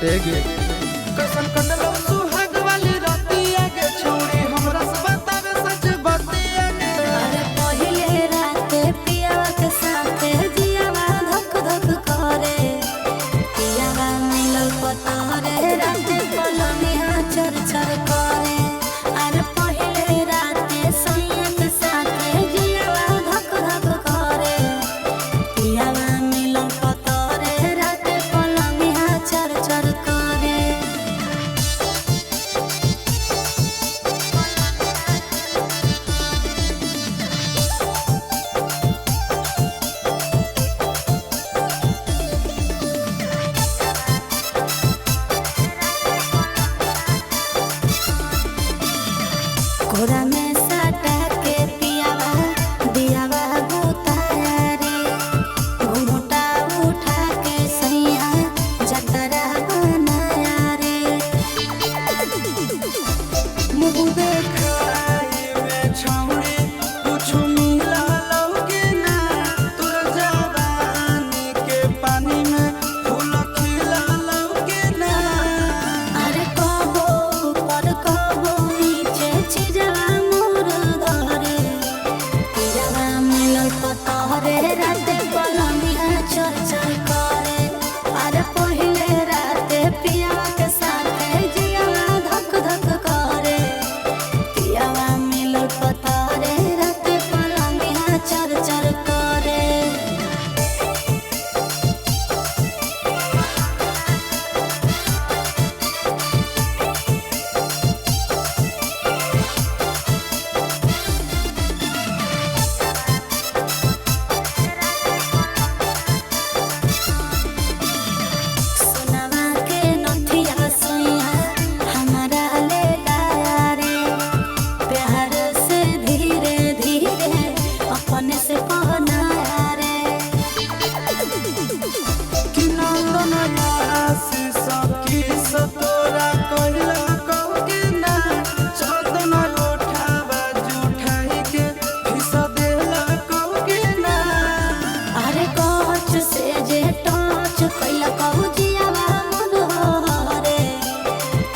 गे कैसन कटलो सुहाग वाली रतिया गे छोड़ी हमरा से बतावे सच बतिया गे। अरे पहिले रात पियावा के साथे जियावा धक धक करे पियावा मिलल पतरे रात पलनिया चर चर करे। अरे पहिले रात सैया के साथे जियावा धक धक करे पियावा मिलल पतरे रात पलनिया चर चर करे। कोरा में साटा के पियावा दियावा गोताया रे घुंघटा उठा के सैया जतरा बनाया रे। मुँह देखाई में छौड़ी कुछ मिला लौके ना तोर जवानी के पानी में फूल खिला लौके ना। अरे कबो ऊपर कबो नीचे छिजवा मोर धरे पियावा मिलल पतरे रात पलनिया चर चर करे। अरे पहिले रात पियावा के साथे जियावा धक धक करे पियावा मिलल पतरे रात पलनिया चर चर करे। सोनावा के नथिया सैया हमारा ले लाया रे प्यार से धीरे धीरे अपने से पहनाया रे। कि नंदन राशि सखी सतोरा कहला कहके ना चंदन उठावा जुठाई के फिस देला कहके ना। अरे कोच से जे टच कैला कहू जियावा मन हो रे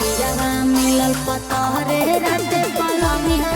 पियावा मिलल पतरे रात पलनिया